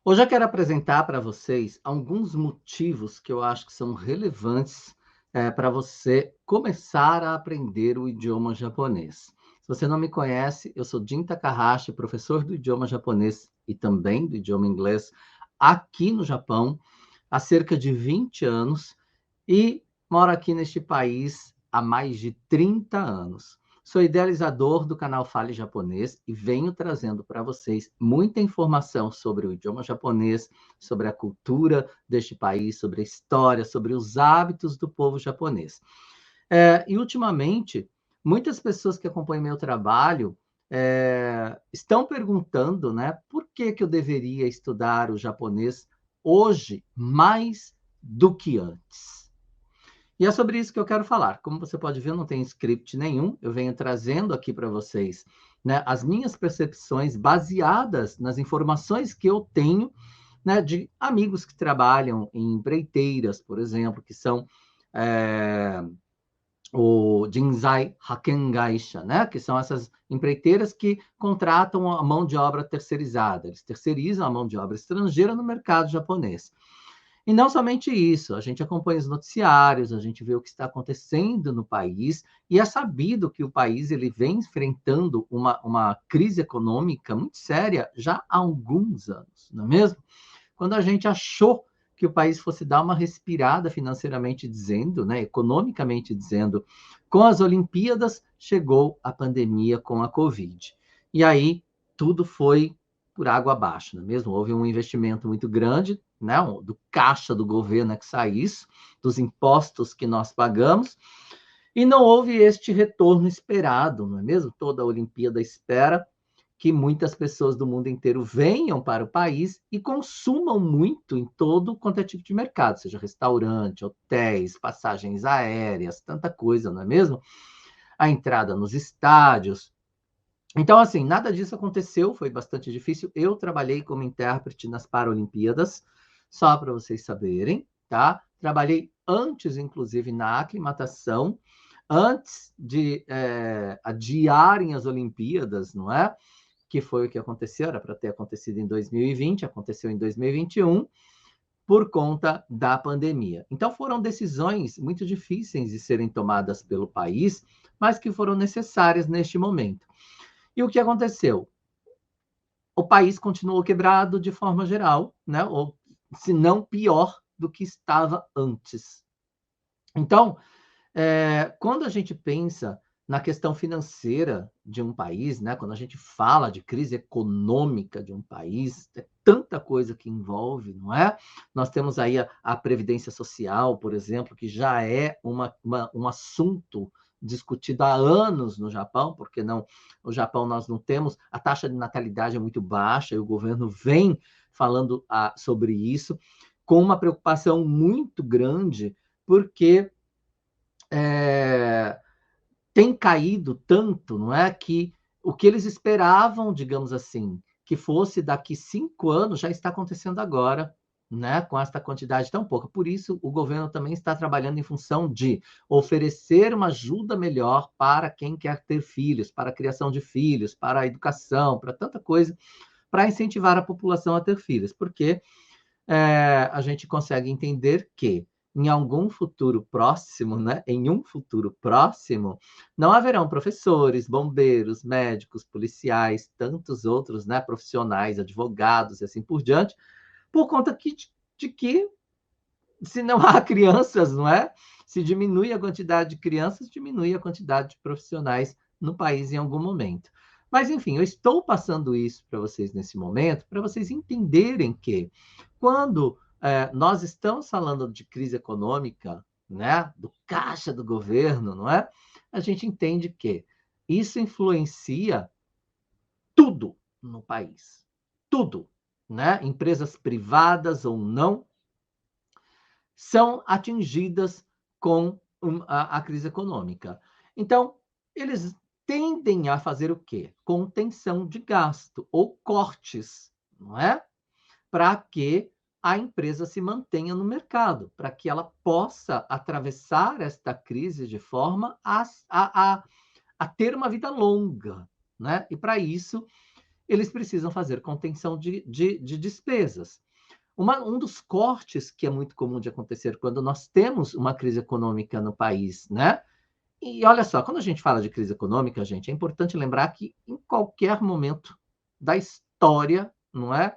Hoje eu quero apresentar para vocês alguns motivos que eu acho que são relevantes para você começar a aprender o idioma japonês. Se você não me conhece, eu sou Jin Takahashi, professor do idioma japonês e também do idioma inglês aqui no Japão há cerca de 20 anos e moro aqui neste país há mais de 30 anos. Sou idealizador do canal Fale Japonês e venho trazendo para vocês muita informação sobre o idioma japonês, sobre a cultura deste país, sobre a história, sobre os hábitos do povo japonês. E, ultimamente, muitas pessoas que acompanham meu trabalho estão perguntando, né, por que eu deveria estudar o japonês hoje mais do que antes. E é sobre isso que eu quero falar. Como você pode ver, não tem script nenhum. Eu venho trazendo aqui para vocês, né, as minhas percepções baseadas nas informações que eu tenho, né, de amigos que trabalham em empreiteiras, por exemplo, que são é, o Jinsai Haken Gaisha, né, que são essas empreiteiras que contratam a mão de obra terceirizada. Eles terceirizam a mão de obra estrangeira no mercado japonês. E não somente isso, a gente acompanha os noticiários, a gente vê o que está acontecendo no país, e é sabido que o país ele vem enfrentando uma crise econômica muito séria já há alguns anos, não é mesmo? Quando a gente achou que o país fosse dar uma respirada financeiramente dizendo, né, economicamente dizendo, com as Olimpíadas, chegou a pandemia com a Covid. E aí tudo foi por água abaixo, não é mesmo? Houve um investimento muito grande, né, do caixa do governo é que sai isso, dos impostos que nós pagamos, e não houve este retorno esperado, não é mesmo? Toda a Olimpíada espera que muitas pessoas do mundo inteiro venham para o país e consumam muito em todo quanto é tipo de mercado, seja restaurante, hotéis, passagens aéreas, tanta coisa, não é mesmo? A entrada nos estádios. Então, assim, nada disso aconteceu, foi bastante difícil. Eu trabalhei como intérprete nas Paralimpíadas, só para vocês saberem, tá? Trabalhei antes, inclusive, na aclimatação, antes de adiarem as Olimpíadas, não é? Que foi o que aconteceu, era para ter acontecido em 2020, aconteceu em 2021, por conta da pandemia. Então, foram decisões muito difíceis de serem tomadas pelo país, mas que foram necessárias neste momento. E o que aconteceu? O país continuou quebrado de forma geral, né? Ou se não pior do que estava antes. Então, quando a gente pensa na questão financeira de um país, né? Quando a gente fala de crise econômica de um país, é tanta coisa que envolve, não é? Nós temos aí a Previdência Social, por exemplo, que já é um assunto discutido há anos no Japão, porque não, o Japão nós não temos, a taxa de natalidade é muito baixa e o governo vem falando sobre isso com uma preocupação muito grande, porque é, tem caído tanto, não é? Que o que eles esperavam, digamos assim, que fosse daqui 5 anos, já está acontecendo agora, né? Com esta quantidade tão pouca. Por isso, o governo também está trabalhando em função de oferecer uma ajuda melhor para quem quer ter filhos, para a criação de filhos, para a educação, para tanta coisa, para incentivar a população a ter filhos. Porque a gente consegue entender que em algum futuro próximo, né, em um futuro próximo, não haverão professores, bombeiros, médicos, policiais, tantos outros, né, profissionais, advogados e assim por diante, por conta de que se não há crianças, não é? Se diminui a quantidade de crianças, diminui a quantidade de profissionais no país em algum momento. Mas, enfim, eu estou passando isso para vocês nesse momento, para vocês entenderem que quando nós estamos falando de crise econômica, né, do caixa do governo, não é? A gente entende que isso influencia tudo no país. Tudo, né? Empresas privadas ou não, são atingidas com a crise econômica. Então, eles tendem a fazer o quê? Contenção de gasto ou cortes, não é? Para que a empresa se mantenha no mercado, para que ela possa atravessar esta crise de forma a ter uma vida longa, né? E para isso eles precisam fazer contenção de despesas. Um dos cortes que é muito comum de acontecer quando nós temos uma crise econômica no país, né? E olha só, quando a gente fala de crise econômica, gente, é importante lembrar que em qualquer momento da história, não é?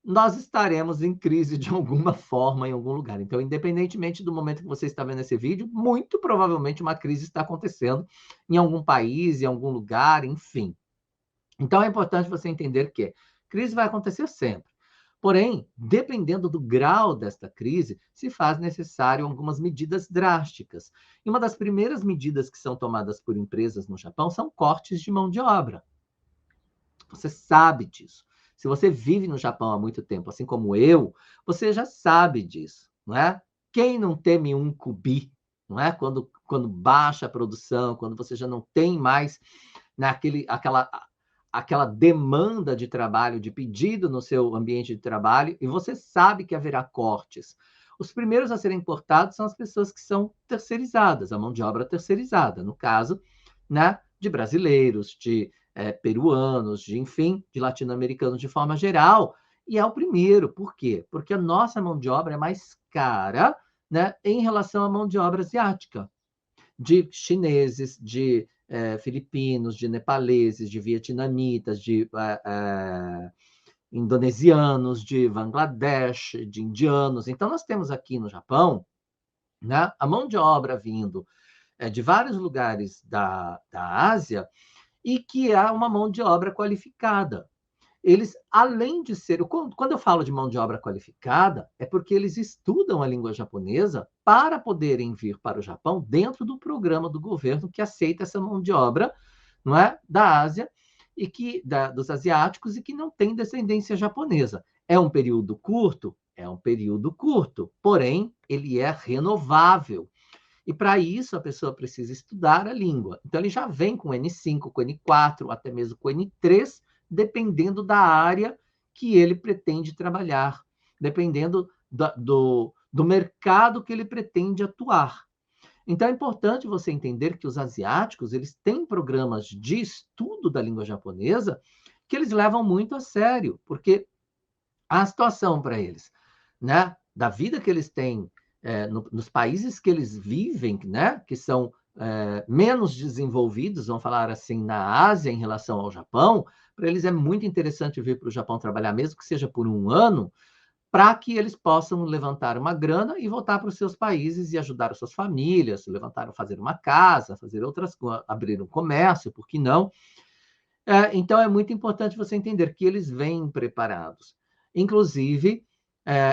Nós estaremos em crise de alguma forma em algum lugar. Então, independentemente do momento que você está vendo esse vídeo, muito provavelmente uma crise está acontecendo em algum país, em algum lugar, enfim. Então, é importante você entender que crise vai acontecer sempre. Porém, dependendo do grau desta crise, se faz necessário algumas medidas drásticas. E uma das primeiras medidas que são tomadas por empresas no Japão são cortes de mão de obra. Você sabe disso. Se você vive no Japão há muito tempo, assim como eu, você já sabe disso, não é? Quem não teme um cubi, não é? Quando baixa a produção, quando você já não tem mais aquela demanda de trabalho, de pedido no seu ambiente de trabalho, e você sabe que haverá cortes. Os primeiros a serem cortados são as pessoas que são terceirizadas, a mão de obra terceirizada, no caso, né, de brasileiros, de peruanos, enfim, de latino-americanos de forma geral. E é o primeiro. Por quê? Porque a nossa mão de obra é mais cara, né, em relação à mão de obra asiática, de chineses, de filipinos, de nepaleses, de vietnamitas, de indonesianos, de Bangladesh, de indianos. Então, nós temos aqui no Japão, né, a mão de obra vindo de vários lugares da Ásia, e que é uma mão de obra qualificada. Eles, além de ser, quando eu falo de mão de obra qualificada, é porque eles estudam a língua japonesa para poderem vir para o Japão dentro do programa do governo que aceita essa mão de obra, não é, da Ásia e dos asiáticos e que não tem descendência japonesa. É um período curto? É um período curto, porém ele é renovável. E para isso a pessoa precisa estudar a língua. Então ele já vem com N5, com N4, até mesmo com N3, dependendo da área que ele pretende trabalhar, dependendo do mercado que ele pretende atuar. Então é importante você entender que os asiáticos, eles têm programas de estudo da língua japonesa que eles levam muito a sério, porque a situação para eles, né, da vida que eles têm nos países que eles vivem, né, que são menos desenvolvidos, vamos falar assim, na Ásia em relação ao Japão, para eles é muito interessante vir para o Japão trabalhar, mesmo que seja por um ano, para que eles possam levantar uma grana e voltar para os seus países e ajudar as suas famílias, fazer uma casa, fazer outras coisas, abrir um comércio, por que não? Então, é muito importante você entender que eles vêm preparados. Inclusive,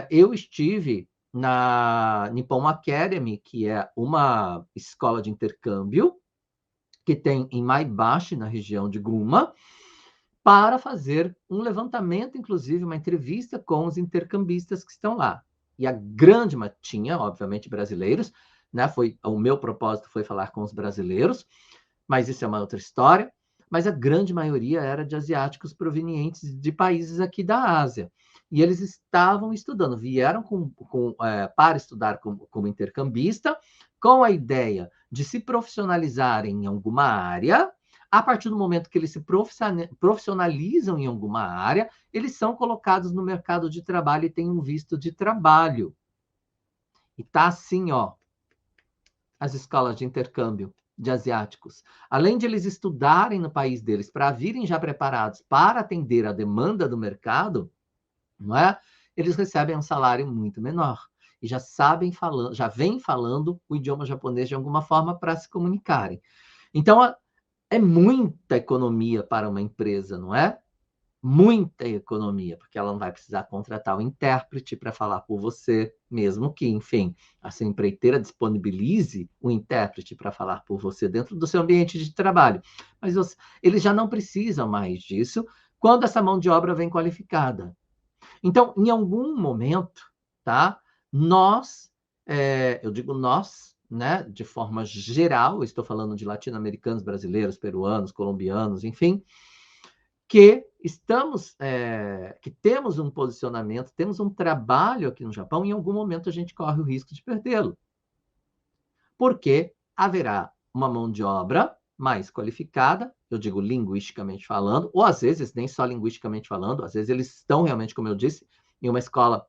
eu estive na Nippon Academy, que é uma escola de intercâmbio que tem em Maebashi, na região de Gunma, para fazer um levantamento, inclusive uma entrevista com os intercambistas que estão lá. E a grande tinha, obviamente, brasileiros, né? O meu propósito foi falar com os brasileiros, mas isso é uma outra história. Mas a grande maioria era de asiáticos provenientes de países aqui da Ásia. E eles estavam estudando, vieram para estudar como intercambista, com a ideia de se profissionalizarem em alguma área. A partir do momento que eles se profissionalizam em alguma área, eles são colocados no mercado de trabalho e têm um visto de trabalho. E tá assim, ó, as escolas de intercâmbio de asiáticos. Além de eles estudarem no país deles para virem já preparados para atender a demanda do mercado, não é? Eles recebem um salário muito menor e já vêm falando o idioma japonês de alguma forma para se comunicarem. Então, é muita economia para uma empresa, não é? Muita economia, porque ela não vai precisar contratar o intérprete para falar por você, mesmo que, enfim, a sua empreiteira disponibilize o intérprete para falar por você dentro do seu ambiente de trabalho. Mas eles já não precisam mais disso quando essa mão de obra vem qualificada. Então, em algum momento, tá? Eu digo nós, né? De forma geral, estou falando de latino-americanos, brasileiros, peruanos, colombianos, enfim, que temos um posicionamento, temos um trabalho aqui no Japão, em algum momento a gente corre o risco de perdê-lo. Porque haverá uma mão de obra mais qualificada eu digo linguisticamente falando, ou às vezes nem só linguisticamente falando, às vezes eles estão realmente, como eu disse, em uma escola,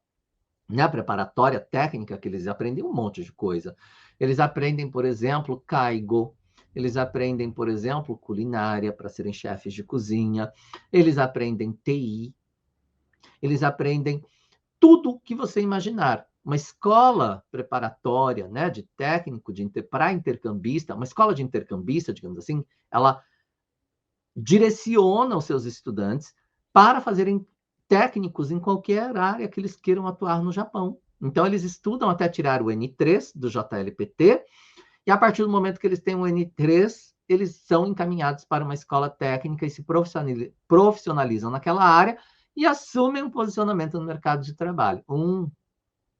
né, preparatória, técnica, que eles aprendem um monte de coisa. Eles aprendem, por exemplo, caigo, eles aprendem, por exemplo, culinária, para serem chefes de cozinha, eles aprendem TI, eles aprendem tudo que você imaginar. Uma escola preparatória, né, de técnico, para intercambista, uma escola de intercambista, digamos assim, ela direciona os seus estudantes para fazerem técnicos em qualquer área que eles queiram atuar no Japão. Então, eles estudam até tirar o N3 do JLPT, e a partir do momento que eles têm o N3, eles são encaminhados para uma escola técnica e se profissionalizam naquela área e assumem um posicionamento no mercado de trabalho. Um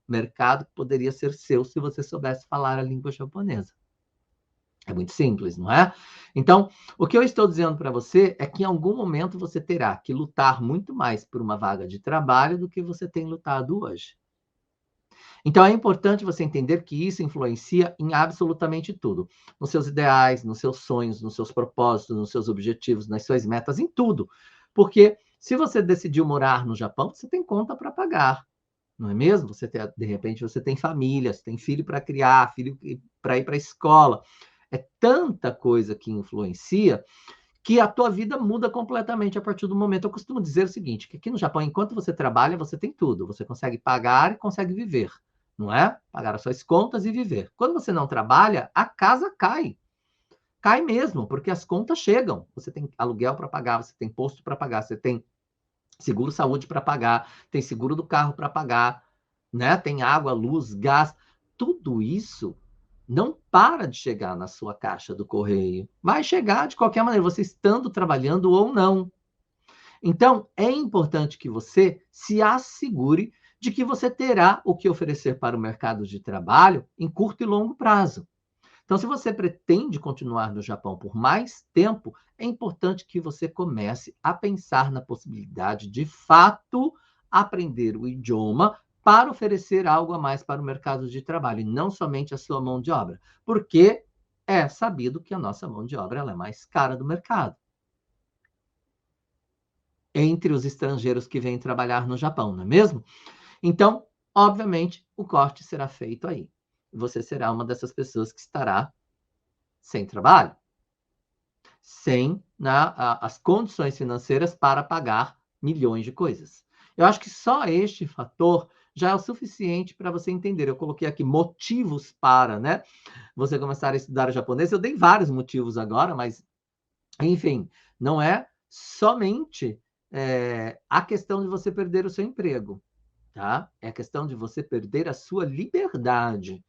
mercado que poderia ser seu se você soubesse falar a língua japonesa. É muito simples, não é? Então, o que eu estou dizendo para você é que em algum momento você terá que lutar muito mais por uma vaga de trabalho do que você tem lutado hoje. Então, é importante você entender que isso influencia em absolutamente tudo. Nos seus ideais, nos seus sonhos, nos seus propósitos, nos seus objetivos, nas suas metas, em tudo. Porque se você decidiu morar no Japão, você tem conta para pagar, não é mesmo? Você tem, de repente, você tem família, você tem filho para criar, filho para ir para a escola. É tanta coisa que influencia que a tua vida muda completamente a partir do momento. Eu costumo dizer o seguinte, que aqui no Japão, enquanto você trabalha, você tem tudo. Você consegue pagar e consegue viver, não é? Pagar as suas contas e viver. Quando você não trabalha, a casa cai. Cai mesmo, porque as contas chegam. Você tem aluguel para pagar, você tem imposto para pagar, você tem seguro-saúde para pagar, tem seguro do carro para pagar, né? Tem água, luz, gás. Tudo isso não para de chegar na sua caixa do correio. Vai chegar de qualquer maneira, você estando trabalhando ou não. Então, é importante que você se assegure de que você terá o que oferecer para o mercado de trabalho em curto e longo prazo. Então, se você pretende continuar no Japão por mais tempo, é importante que você comece a pensar na possibilidade de fato aprender o idioma para oferecer algo a mais para o mercado de trabalho, e não somente a sua mão de obra, porque é sabido que a nossa mão de obra ela é mais cara do mercado entre os estrangeiros que vêm trabalhar no Japão, não é mesmo? Então, obviamente, o corte será feito aí. Você será uma dessas pessoas que estará sem trabalho, sem, né, as condições financeiras para pagar milhões de coisas. Eu acho que só este fator já é o suficiente para você entender. Eu coloquei aqui motivos para, né, você começar a estudar o japonês. Eu dei vários motivos agora, mas, enfim, não é somente a questão de você perder o seu emprego, tá? É a questão de você perder a sua liberdade.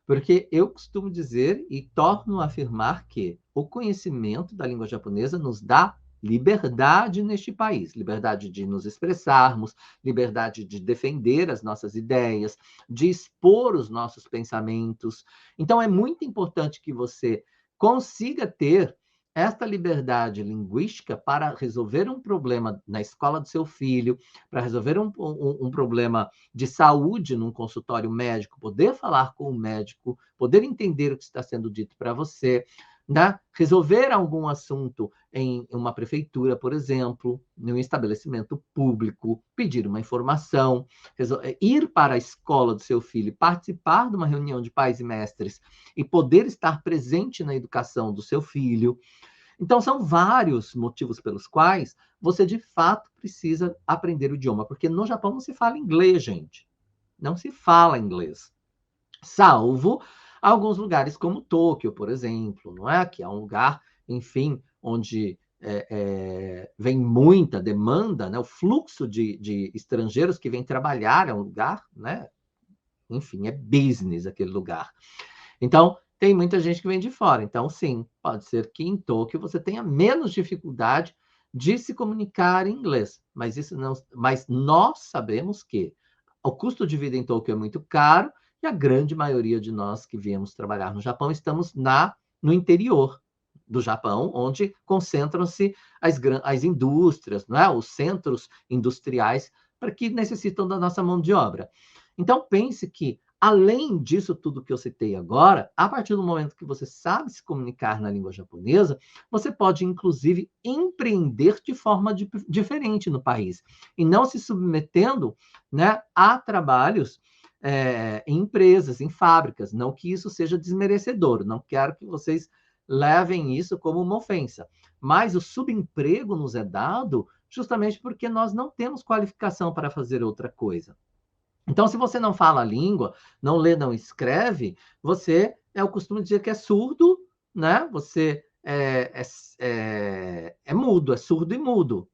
Porque eu costumo dizer e torno a afirmar que o conhecimento da língua japonesa nos dá liberdade neste país, liberdade de nos expressarmos, liberdade de defender as nossas ideias, de expor os nossos pensamentos. Então, é muito importante que você consiga ter esta liberdade linguística para resolver um problema na escola do seu filho, para resolver um problema de saúde num consultório médico, poder falar com o médico, poder entender o que está sendo dito para você, né? Resolver algum assunto em uma prefeitura, por exemplo, em um estabelecimento público, pedir uma informação, ir para a escola do seu filho, participar de uma reunião de pais e mestres e poder estar presente na educação do seu filho. Então, são vários motivos pelos quais você, de fato, precisa aprender o idioma, porque no Japão não se fala inglês, gente. Não se fala inglês. Salvo alguns lugares como Tóquio, por exemplo, não é? Que é um lugar, enfim, onde vem muita demanda, né? O fluxo de estrangeiros que vêm trabalhar é um lugar, né? Enfim, é business aquele lugar. Então, tem muita gente que vem de fora. Então, sim, pode ser que em Tóquio você tenha menos dificuldade de se comunicar em inglês. Mas isso não, mas nós sabemos que o custo de vida em Tóquio é muito caro e a grande maioria de nós que viemos trabalhar no Japão estamos no interior do Japão, onde concentram-se as indústrias, não é? Os centros industriais para que necessitam da nossa mão de obra. Então, pense que Além disso tudo que eu citei agora, a partir do momento que você sabe se comunicar na língua japonesa, você pode, inclusive, empreender de forma diferente no país, e não se submetendo, né, a trabalhos em empresas, em fábricas. Não que isso seja desmerecedor, não quero que vocês levem isso como uma ofensa, mas o subemprego nos é dado justamente porque nós não temos qualificação para fazer outra coisa. Então, se você não fala a língua, não lê, não escreve, você é o costume dizer que é surdo, né? Você é mudo, é surdo e mudo.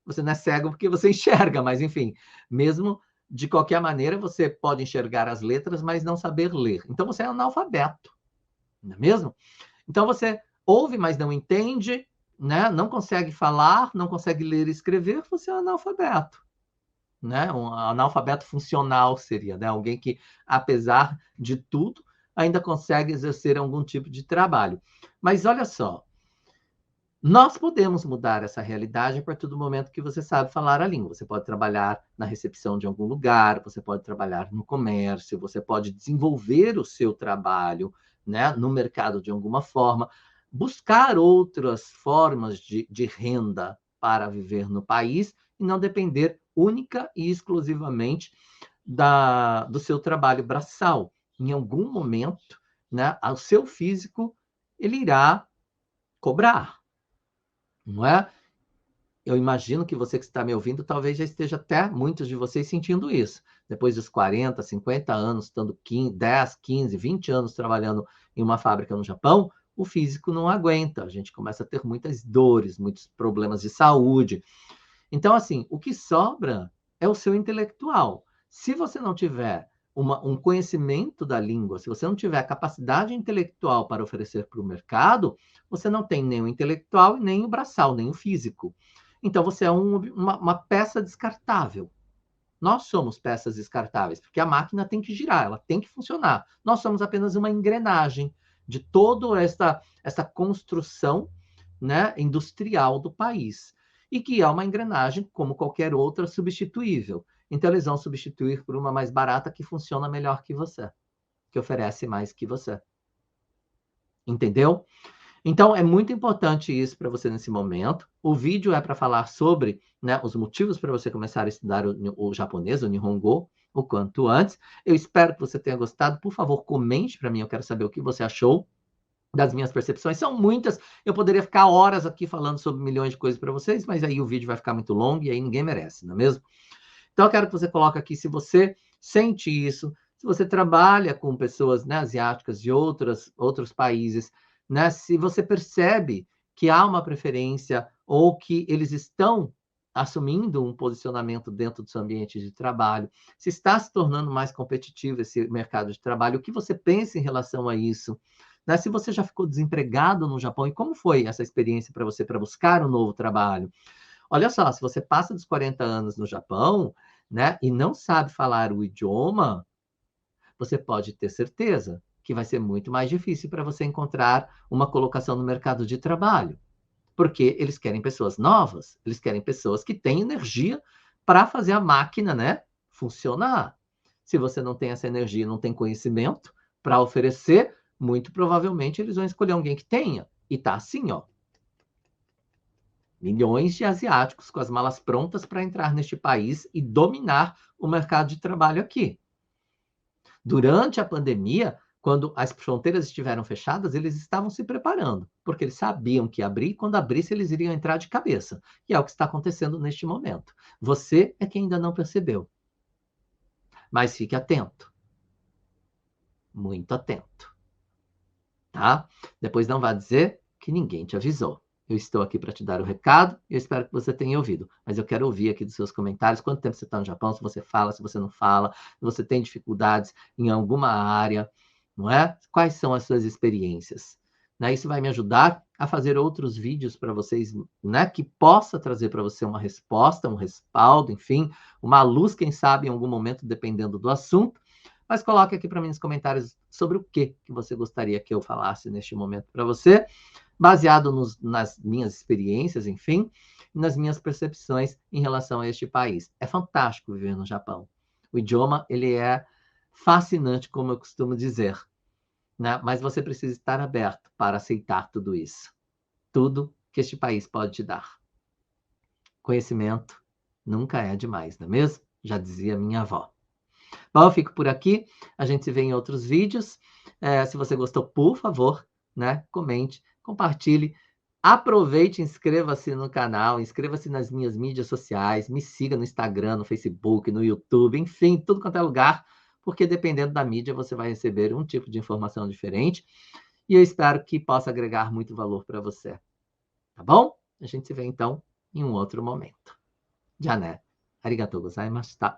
Você não é cego porque você enxerga, mas enfim, mesmo de qualquer maneira, você pode enxergar as letras, mas não saber ler. Então, você é analfabeto, não é mesmo? Então, você ouve, mas não entende, né? Não consegue falar, não consegue ler e escrever, você é analfabeto. Né? Um analfabeto funcional seria, né? Alguém que, apesar de tudo, ainda consegue exercer algum tipo de trabalho. Mas olha só, nós podemos mudar essa realidade a partir do momento que você sabe falar a língua. Você pode trabalhar na recepção de algum lugar, você pode trabalhar no comércio, você pode desenvolver o seu trabalho, né, no mercado de alguma forma, buscar outras formas de renda para viver no país e não depender única e exclusivamente do seu trabalho braçal. Em algum momento, né, o seu físico ele irá cobrar, não é? Eu imagino que você que está me ouvindo, talvez já esteja até muitos de vocês sentindo isso. Depois dos 40, 50 anos, estando 15, 10, 15, 20 anos trabalhando em uma fábrica no Japão, o físico não aguenta. A gente começa a ter muitas dores, muitos problemas de saúde. Então, assim, o que sobra é o seu intelectual. Se você não tiver um conhecimento da língua, se você não tiver capacidade intelectual para oferecer para o mercado, você não tem nem o intelectual, nem o braçal, nem o físico. Então, você é uma peça descartável. Nós somos peças descartáveis, porque a máquina tem que girar, ela tem que funcionar. Nós somos apenas uma engrenagem de toda essa construção, né, industrial do país. E que é uma engrenagem, como qualquer outra, substituível. Então, eles vão substituir por uma mais barata que funciona melhor que você, que oferece mais que você. Entendeu? Então, é muito importante isso para você nesse momento. O vídeo é para falar sobre, né, os motivos para você começar a estudar o japonês, o Nihongo, o quanto antes. Eu espero que você tenha gostado. Por favor, comente para mim. Eu quero saber o que você achou das minhas percepções. São muitas. Eu poderia ficar horas aqui falando sobre milhões de coisas para vocês, mas aí o vídeo vai ficar muito longo e aí ninguém merece, não é mesmo? Então, eu quero que você coloque aqui se você sente isso, se você trabalha com pessoas, né, asiáticas de outros países, né, se você percebe que há uma preferência ou que eles estão assumindo um posicionamento dentro do seu ambiente de trabalho, se está se tornando mais competitivo esse mercado de trabalho, o que você pensa em relação a isso? Né? Se você já ficou desempregado no Japão, e como foi essa experiência para você para buscar um novo trabalho? Olha só, se você passa dos 40 anos no Japão, né, e não sabe falar o idioma, você pode ter certeza que vai ser muito mais difícil para você encontrar uma colocação no mercado de trabalho, porque eles querem pessoas novas, eles querem pessoas que têm energia para fazer a máquina, né, funcionar. Se você não tem essa energia, não tem conhecimento para oferecer, muito provavelmente eles vão escolher alguém que tenha. E tá assim, ó. Milhões de asiáticos com as malas prontas para entrar neste país e dominar o mercado de trabalho aqui. Durante a pandemia, quando as fronteiras estiveram fechadas, eles estavam se preparando, porque eles sabiam que abrir, e quando abrisse, eles iriam entrar de cabeça. E é o que está acontecendo neste momento. Você é quem ainda não percebeu. Mas fique atento. Muito atento. Tá? Depois não vá dizer que ninguém te avisou. Eu estou aqui para te dar o recado e eu espero que você tenha ouvido. Mas eu quero ouvir aqui dos seus comentários quanto tempo você está no Japão, se você fala, se você não fala, se você tem dificuldades em alguma área, não é? Quais são as suas experiências? Né? Isso vai me ajudar a fazer outros vídeos para vocês, né? Que possa trazer para você uma resposta, um respaldo, enfim, uma luz, quem sabe, em algum momento, dependendo do assunto. Mas coloque aqui para mim nos comentários sobre o que você gostaria que eu falasse neste momento para você, baseado nas minhas experiências, enfim, nas minhas percepções em relação a este país. É fantástico viver no Japão. O idioma, ele é fascinante, como eu costumo dizer, né? Mas você precisa estar aberto para aceitar tudo isso. Tudo que este país pode te dar. Conhecimento nunca é demais, não é mesmo? Já dizia minha avó. Bom, eu fico por aqui. A gente se vê em outros vídeos. Se você gostou, por favor, né, comente, compartilhe. Aproveite e inscreva-se no canal, inscreva-se nas minhas mídias sociais, me siga no Instagram, no Facebook, no YouTube, enfim, tudo quanto é lugar, porque dependendo da mídia você vai receber um tipo de informação diferente e eu espero que possa agregar muito valor para você. Tá bom? A gente se vê então em um outro momento. Já né? Arigatou gozaimashita.